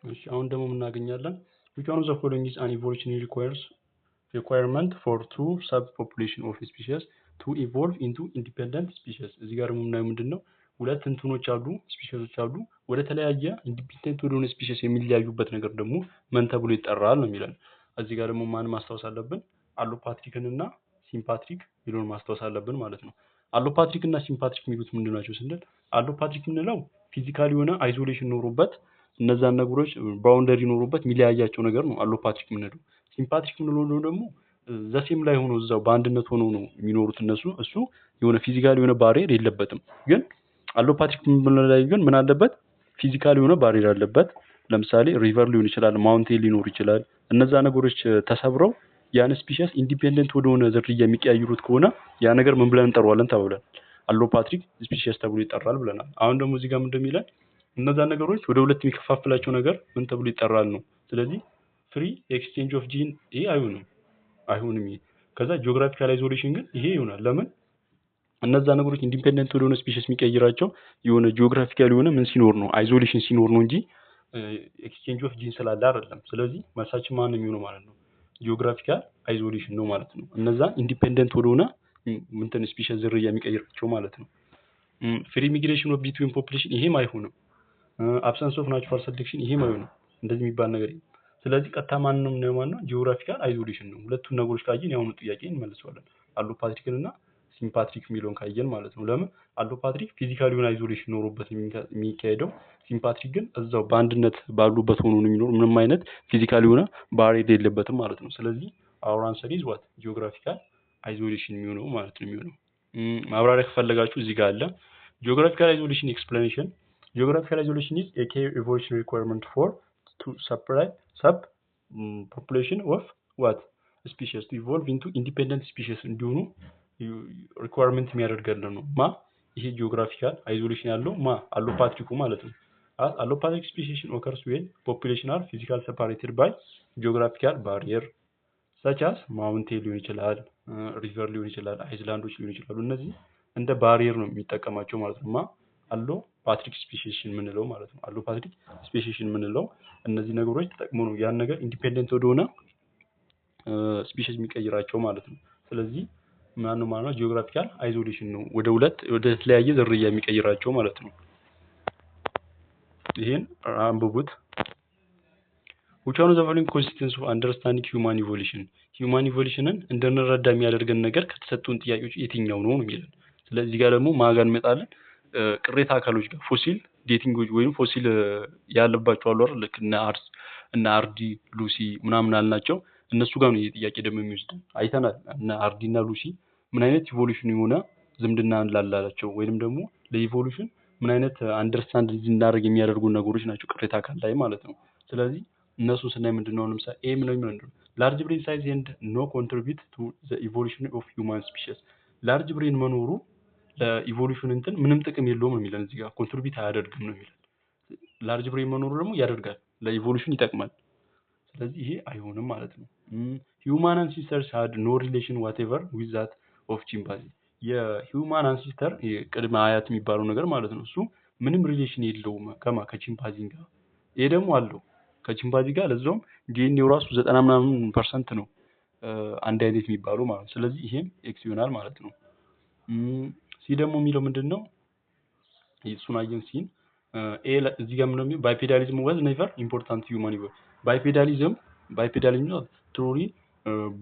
እሺ አሁን ደግሞ ምን እናገኛለን? which one of the following is an evolutionary requirement for two subpopulation of species to evolve into independent species? እዚህ ጋር ደግሞ የምናየው ምንድነው? ሁለት እንትኖች አሉ ስፒሺሶች አሉ ወደ ተለያየ ኢንዲፔንደንት ወደሆነ ስፒሺስ የሚለያዩበት ነገር ደግሞ ምን ተብሎ ይጠራል ነው የሚለን። እዚህ ጋር ደግሞ ማን ማስታወስ አለብን? አሎፓትሪክን እና ሲምፓትሪክ የሚለውን ማስታወስ አለብን ማለት ነው። አሎፓትሪክ እና ሲምፓትሪክ የሚሉት ምንድናቸው ስንል አሎፓትሪክ የምንለው ፊዚካሊ የሆነ አይዞሌሽን ኖሮበት እነዛን ነገሮች ባውንደሪ ኖሮበት የሚለያያቸው ነገር ነው አሎፓትሪክ የምንለው። ሲምፓትሪክ የምንለው ደግሞ ዘሴም ላይ ሆኖ እዛው በአንድነት ሆኖ ነው የሚኖሩት እነሱ። እሱ የሆነ ፊዚካሊ የሆነ ባሪየር የለበትም። ግን አሎፓትሪክ የምንለው ላይ ግን ምን አለበት? ፊዚካሊ የሆነ ባሪየር አለበት። ለምሳሌ ሪቨር ሊሆን ይችላል፣ ማውንቴን ሊኖር ይችላል። እነዛ ነገሮች ተሰብረው ያን ስፒሺስ ኢንዲፔንደንት ወደሆነ ዝርያ የሚቀያይሩት ከሆነ ያ ነገር ምን ብለን እንጠራዋለን ተብለን አሎፓትሪክ ስፒሺስ ተብሎ ይጠራል ብለናል። አሁን ደግሞ እዚህ ጋር ምን እንደሚለን እነዛ ነገሮች ወደ ሁለት የሚከፋፍላቸው ነገር ምን ተብሎ ይጠራል ነው። ስለዚህ ፍሪ ኤክስቼንጅ ኦፍ ጂን ይሄ አይሆንም ይሄ። ከዛ ጂኦግራፊካል አይዞሌሽን ግን ይሄ ይሆናል። ለምን? እነዛ ነገሮች ኢንዲፔንደንት ወደሆነ ስፒሺስ የሚቀይራቸው የሆነ ጂኦግራፊካል የሆነ ምን ሲኖር ነው አይዞሌሽን ሲኖር ነው እንጂ ኤክስቼንጅ ኦፍ ጂን ስላለ አይደለም። ስለዚህ መልሳችን ማን ነው የሚሆነው ማለት ነው? ጂኦግራፊካል አይዞሌሽን ነው ማለት ነው። እነዛ ኢንዲፔንደንት ወደሆነ እንትን ስፒሺስ ዝርያ የሚቀይራቸው ማለት ነው። ፍሪ ሚግሬሽን ኦፍ ቢትዊን ፖፑሌሽን ይሄም አይሆንም። አብሰንስ ኦፍ ናቹራል ሴሌክሽን ይሄም አይሆንም። እንደዚህ የሚባል ነገር የለም። ስለዚህ ቀጥታ ማንንም ነው ማለት ነው ጂኦግራፊካል አይዞሌሽን ነው። ሁለቱን ነገሮች ካየን ያሁኑ ጥያቄ እንመልሰዋለን። አሎፓትሪክን እና ሲምፓትሪክ የሚለውን ካየን ማለት ነው። ለምን አሎፓትሪክ ፊዚካሊ የሆነ አይዞሌሽን ኖሮበት የሚካሄደው፣ ሲምፓትሪክ ግን እዛው በአንድነት ባሉበት ሆኖ ነው የሚኖር። ምንም አይነት ፊዚካሊ የሆነ ባሪየር የለበትም ማለት ነው። ስለዚህ አወር አንሰር ኢዝ ዋት ጂኦግራፊካል አይዞሌሽን የሚሆነው ማለት ነው የሚሆነው። ማብራሪያ ከፈለጋችሁ እዚህ ጋር አለ። ጂኦግራፊካል አይዞሌሽን ኤክስፕላኔሽን geographical isolation is a key evolution requirement for to separate population of what species to evolve into independent species እንዲሆኑ requirement የሚያደርገልን ነው። ይሄ ጂኦግራፊካል አይዞሌሽን ያለው አሎፓትሪኩ ማለት ነው። Allopathic speciation occurs when population are physically separated by geographical barrier such as mountain ሊሆን ይችላል፣ river ሊሆን ይችላል፣ አይዝላንዶች ሊሆን ይችላሉ። እነዚህ እንደ ባሪየር ነው የሚጠቀማቸው ማለት ነው። አሎፓትሪክ ስፔሲሽን የምንለው ማለት ነው። አሎፓትሪክ ስፔሲሽን የምንለው እነዚህ ነገሮች ተጠቅሞ ነው ያን ነገር ኢንዲፔንደንት ወደሆነ ስፔሲስ የሚቀይራቸው ማለት ነው። ስለዚህ ማነው ማለት ነው ጂኦግራፊካል አይዞሌሽን ነው ወደ ተለያየ ዝርያ የሚቀይራቸው ማለት ነው። ይሄን አንብቡት። which one of the following constituents of understanding human evolution human evolutionን እንድንረዳ የሚያደርገን ነገር ከተሰጡን ጥያቄዎች የትኛው ነው የሚለው። ስለዚህ ጋር ደግሞ ማጋን እንመጣለን ቅሬታ አካሎች ጋር ፎሲል ዴቲንጎች ወይም ፎሲል ያለባቸው አሉ አይደል? ልክ እና አርዲ ሉሲ ምናምን አልናቸው። እነሱ ጋር ነው ጥያቄ ደግሞ የሚወስድ አይተናል። እና አርዲ እና ሉሲ ምን አይነት ኢቮሉሽን የሆነ ዝምድና ላላላቸው ወይንም ደግሞ ለኢቮሉሽን ምን አይነት አንደርስታንድ እንድናደርግ የሚያደርጉ ነገሮች ናቸው ቅሬታ አካል ላይ ማለት ነው። ስለዚህ እነሱ ስናይ ምንድነው ለምሳሌ ኤ ምን ነው ላርጅ ብሬን ሳይዝ ኤንድ ኖ ኮንትሪቢዩት ቱ ዘ ኢቮሉሽን ኦፍ ሂውማን ስፒሺስ ላርጅ ብሬን መኖሩ ለኢቮሉሽን እንትን ምንም ጥቅም የለውም ነው የሚለን። እዚህ ጋር ኮንትሪቢዩት አያደርግም ነው የሚለን። ላርጅ ብሬን መኖሩ ደግሞ ያደርጋል፣ ለኢቮሉሽን ይጠቅማል። ስለዚህ ይሄ አይሆንም ማለት ነው። ሂውማን አንሲስተርስ had no relation whatever with that of chimpanzee የሂውማን አንሲስተር ቅድመ አያት የሚባለው ነገር ማለት ነው። እሱ ምንም ሪሌሽን የለውም ከቺምፓንዚ ጋር። ይሄ ደግሞ አለው ከቺምፓንዚ ጋር። ለዛውም ዲኤንኤው ራሱ 90% ነው አንድ አይነት የሚባለው ማለት ነው። ስለዚህ ይሄም ኤክስ ይሆናል ማለት ነው። ሲ ደግሞ የሚለው ምንድነው? እሱን አየን። ሲን ኤ እዚህ ጋር ምንድነው የሚለው ባይፔዳሊዝም was never important human evolution ባይፔዳሊዝም ትሮሪ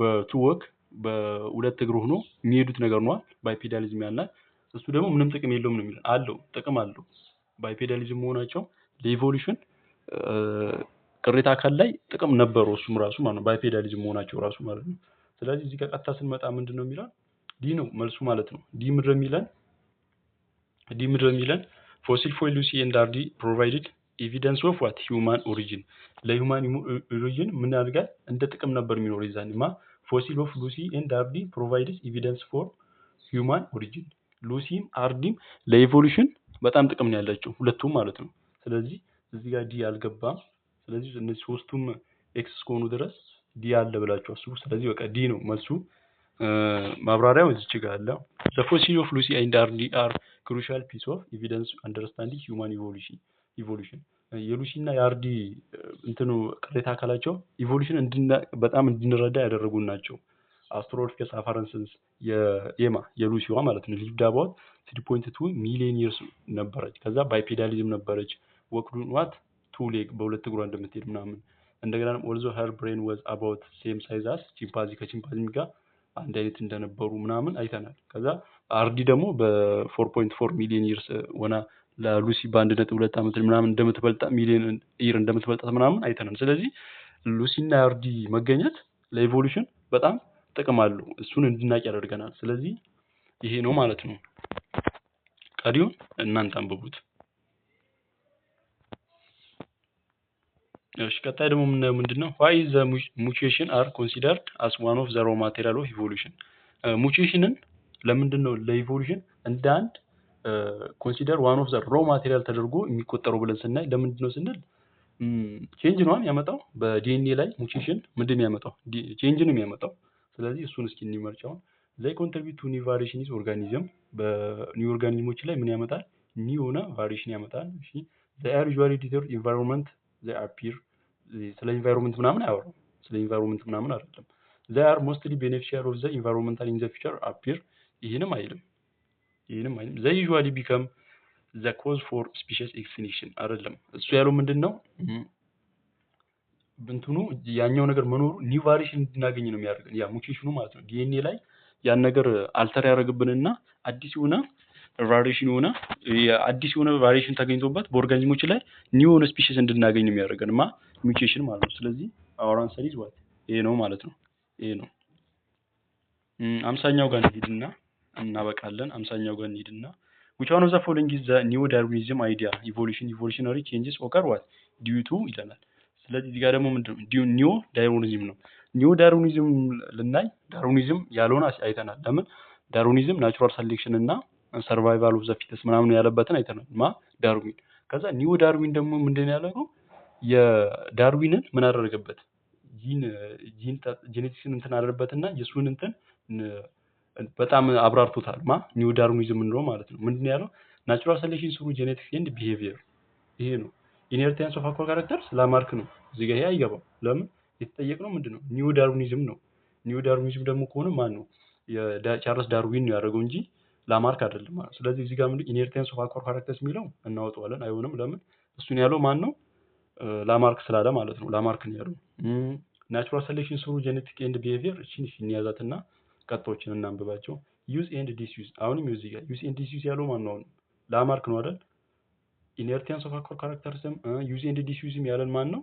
በቱ ወክ በሁለት እግር ሆኖ የሚሄዱት ነገር ነው ባይፔዳሊዝም ያልናል። እሱ ደግሞ ምንም ጥቅም የለውም ነው የሚለው። አለው ጥቅም አለው። ባይፔዳሊዝም መሆናቸው ለኢቮሉሽን ቅሬታ አካል ላይ ጥቅም ነበረው እሱም ራሱ ማለት ነው። ባይፔዳሊዝም መሆናቸው ራሱ ማለት ነው። ስለዚህ እዚህ ጋር ቀጥታ ስንመጣ ምንድነው የሚለው ዲ ነው መልሱ ማለት ነው። ዲ ምድር የሚለን ፎሲል ፎይል ሉሲ ኤንድ አርዲ ፕሮቫይድድ ኤቪደንስ ኦፍ ዋት ሂውማን ኦሪጂን ለሂውማን ኦሪጂን ምን ያደርጋል እንደ ጥቅም ነበር የሚኖር ይዛንማ ፎሲል ኦፍ ሉሲ ኤንድ አርዲ ፕሮቫይድድ ኤቪደንስ ፎር ሂውማን ኦሪጂን ሉሲም አርዲም ለኢቮሉሽን በጣም ጥቅም ነው ያላቸው ሁለቱም ማለት ነው። ስለዚህ እዚህ ጋር ዲ አልገባም። ስለዚህ እነዚህ ሶስቱም ኤክስ እስከሆኑ ድረስ ዲ አለ ብላችሁ አስቡ። ስለዚህ በቃ ዲ ነው መልሱ። ማብራሪያው እዚህ ጋር አለ። the fossil of Lucy and RD are crucial piece of evidence understanding human evolution የሉሲና የአርዲ እንትኑ ቅሬታ አካላቸው ኢቮሉሽን በጣም እንድንረዳ ያደረጉን ናቸው። አስትሮሎጂካል አፈረንስስ የሉሲዋ ማለት ነው ሊቭድ አባውት 3.2 ሚሊዮን ይርስ ነበረች። ከዛ ባይፔዳሊዝም ነበረች። ወክዱን ዋት ቱ ሌግ በሁለት እግሯ እንደምትሄድ ምናምን። እንደገና ኦልዞ ሄር ብሬን ዋዝ አባውት ሴም ሳይዝ አስ ቺምፓንዚ ከቺምፓንዚ ጋር አንድ አይነት እንደነበሩ ምናምን አይተናል። ከዛ አርዲ ደግሞ በ4.4 ሚሊዮን ይርስ ሆና ለሉሲ በ1.2 ዓመት ምናምን እንደምትበልጣት ሚሊዮን ይር እንደምትበልጣት ምናምን አይተናል። ስለዚህ ሉሲና አርዲ መገኘት ለኢቮሉሽን በጣም ጥቅም አለው። እሱን እንድናቅ ያደርገናል። ስለዚህ ይሄ ነው ማለት ነው። ቀሪውን እናንተ አንብቡት። እሺ ቀጣይ ደግሞ የምናየው ምንድነው? why is the mutation are considered as one of the raw material of evolution? ሙቴሽንን ለምንድን ነው ለኢቮሉሽን እንደ አንድ ኮንሲደር ዋን ኦፍ ዘ ሮ ማቴሪያል ተደርጎ የሚቆጠረው ብለን ስናይ ለምንድን ነው ስንል ቼንጅ ነው ያመጣው። በዲኤንኤ ላይ ሙቴሽን ምንድን ነው ያመጣው? ቼንጅ ነው የሚያመጣው። ስለዚህ እሱን እስኪ እንመርጫው። they contribute to new variation in organism በኒው ኦርጋኒዝሞች ላይ ምን ያመጣል? ኒው ሆነ ቫሪዬሽን ያመጣል። እሺ they are usually determined environment they appear ስለ ኢንቫይሮንመንት ምናምን አያወራም። ስለ ኢንቫይሮንመንት ምናምን አይደለም። they are mostly beneficial of the environmental in the future appear ይሄንም አይልም። they usually become the cause for species extinction አይደለም። እሱ ያለው ምንድነው? እንትኑ ያኛው ነገር መኖሩ ኒው ቫሪዬሽን እንድናገኝ ነው የሚያደርገን ያ ሙቴሽኑ ማለት ነው። ዲኤንኤ ላይ ያን ነገር አልተር ያደርግብንና አዲስ የሆነ ቫሪዬሽን ተገኝቶበት በኦርጋኒዝሞች ላይ ኒው የሆነ ስፒሺስ እንድናገኝ ነው የሚያደርገን ሙቴሽን ማለት ነው። ስለዚህ our answer is what? ይሄ ነው ማለት ነው። ይሄ ነው። 50ኛው ጋር እንሂድና እናበቃለን። 50ኛው ጋር እንሂድና which one of the following is the new Darwinism idea? evolutionary changes occur what? due to ይለናል። ስለዚህ እዚህ ጋር ደግሞ ምንድነው? ኒው ዳርዊኒዝም ነው። ኒው ዳርዊኒዝም ልናይ ዳርዊኒዝም ያለውን አይተናል። ለምን ዳርዊኒዝም ናቹራል ሴሌክሽን እና ሰርቫይቫል ኦፍ ዘ ፊተስ ምናምን ያለበትን አይተናል። ዳርዊን። ከዛ ኒው ዳርዊን ደግሞ ምንድነው ያለው? የዳርዊንን ምን አደረገበት? ጄኔቲክስን እንትን አደረገበትና የሱን እንትን በጣም አብራርቶታል። ኒው ዳርዊኒዝም ነው ማለት ነው። ምንድነው ያለው? ናቹራል ሴሌክሽን ስሩ ጄኔቲክስ ኤንድ ቢሄቪየር። ይሄ ነው። ኢንሄሪታንስ ኦፍ አኳር ካራክተርስ ላማርክ ነው። እዚህ ጋር ይሄ አይገባም። ለምን የተጠየቅነው ምንድነው? ኒው ዳርዊኒዝም ነው። ኒው ዳርዊኒዝም ደግሞ ከሆነ ማን ነው? የቻርልስ ዳርዊን ነው ያደረገው እንጂ ላማርክ አይደለም ማለት። ስለዚህ እዚህ ጋር ምንድነው ኢንሄሪታንስ ኦፍ አኳር ካራክተርስ የሚለው እናወጣዋለን። አይሆንም። ለምን? እሱን ያለው ማን ነው? ላማርክ ስላለ ማለት ነው። ላማርክ ነው ያለው። ናቹራል ሴሌክሽን ስሩ ጄኔቲክ ኤንድ ቢሄቪየር እቺን እንያዛትና ቀጥቶችን እናንብባቸው። ዩዝ ኤንድ ዲስዩዝ አሁንም እዚህ ጋር ዩዝ ኤንድ ዲስዩዝ ያለው ማን ነው? ላማርክ ነው አይደል? ኢንሄሪታንስ ኦፍ አኳር ካራክተርስም ዩዝ ኤንድ ዲስዩዝም ያለን ማን ነው?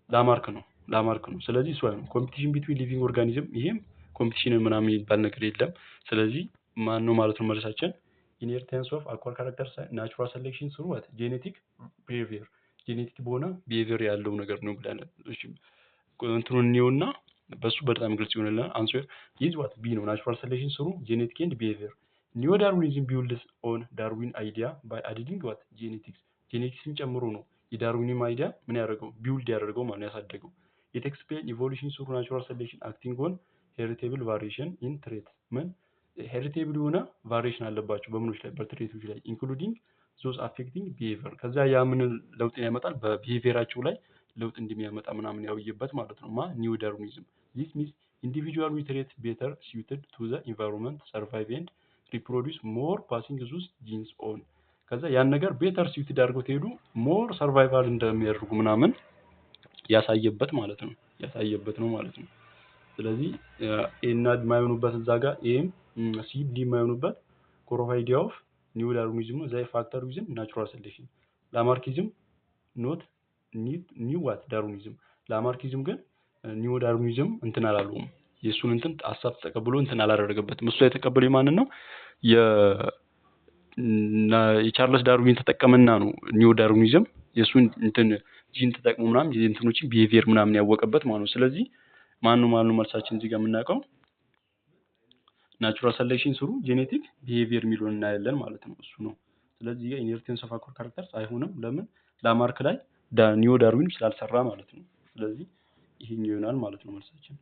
ላማርክ ነው። ስለዚህ እሱ አይደለም። ኮምፒቲሽን ቢትዊን ሊቪንግ ኦርጋኒዝም ይሄም ኮምፒቲሽን ምናምን የሚባል ነገር የለም። ስለዚህ ማን ነው ማለት ነው መልሳችን? ኢንሄሪታንስ ኦፍ አኳር ካራክተርስ ናቹራል ሴሌክሽን ስሩ ዋት ጄኔቲክ ቢሄቪየር ጄኔቲክ በሆነ ቢሄቪየር ያለው ነገር ነው ብለን እሺ እንትኑን እንየውና በሱ በጣም ግልጽ ይሆንልናል። አንሰር ኢዝ ዋት ቢ ነው። ናቹራል ሴሌክሽን ስሩ ጄኔቲክ ኤንድ ቢሄቪየር ኒው ዳርዊኒዝም ቢውልድስ ኦን ዳርዊን አይዲያ ባይ አዲንግ ዋት ጄኔቲክስን ጨምሮ ነው የዳርዊኒዝም አይዲያ ምን ያደርገው ቢውልድ ያደርገው ማለት ያሳደገው። ኢት ኤክስፕሌን ኢቮሉሽን ስሩ ናቹራል ሴሌክሽን አክቲንግ ኦን ሄሪቴብል ቫሪዬሽን ኢን ትሬት ምን ሄሪቴብል የሆነ ቫሪዬሽን አለባቸው በምኖች ላይ በትሬቶች ላይ ኢንክሉዲንግ ዞስ አፌክቲንግ ቢሄቪየር ከዛ ያ ምን ለውጥ ያመጣል በቢሄቪየራቸው ላይ ለውጥ እንደሚያመጣ ምናምን ያውየበት ማለት ነው። ኒው ዳርዊኒዝም this means individual with trait better suited to the environment survive and reproduce more passing those genes on ከዛ ያን ነገር better suited አድርገው ተሄዱ more survival እንደሚያደርጉ ምናምን ያሳየበት ማለት ነው። ማለት ነው። ስለዚህ እና የማይሆኑበት እዛ ጋር ኤም ሲ ዲ የማይሆኑበት core of idea of new Darwinism ነው። ዘይ ፋክተር ዊዝን ናቹራል ሴሌክሽን ላማርኪዝም ኖት ኒው ዋት ዳርዊኒዝም ላማርኪዝም ግን ኒው ዳርዊኒዝም እንትን አላለውም። የሱን እንትን ሐሳብ ተቀብሎ እንትን አላደረገበትም። እሱ የተቀበለው ማንን ነው? የቻርልስ ዳርዊን ተጠቀመና ነው ኒው ዳርዊኒዝም የሱን እንትን ጂን ተጠቅሞ ምናምን የእንትኖችን ቢሄቪየር ምናምን ያወቀበት ማለት ነው። ስለዚህ ማን ነው መልሳችን እዚህ ጋር የምናውቀው ናቹራል ሴሌክሽን ስሩ ጄኔቲክ ቢሄቪየር የሚለውን እናያለን ማለት ነው። እሱ ነው። ስለዚህ ጋር ኢንሄሪታንስ ኦፍ አኳር ካራክተርስ አይሆንም። ለምን? ላማርክ ላይ ኒው ዳርዊን ስላልሰራ ማለት ነው። ስለዚህ ይሄኛው ይሆናል ማለት ነው መልሳችን።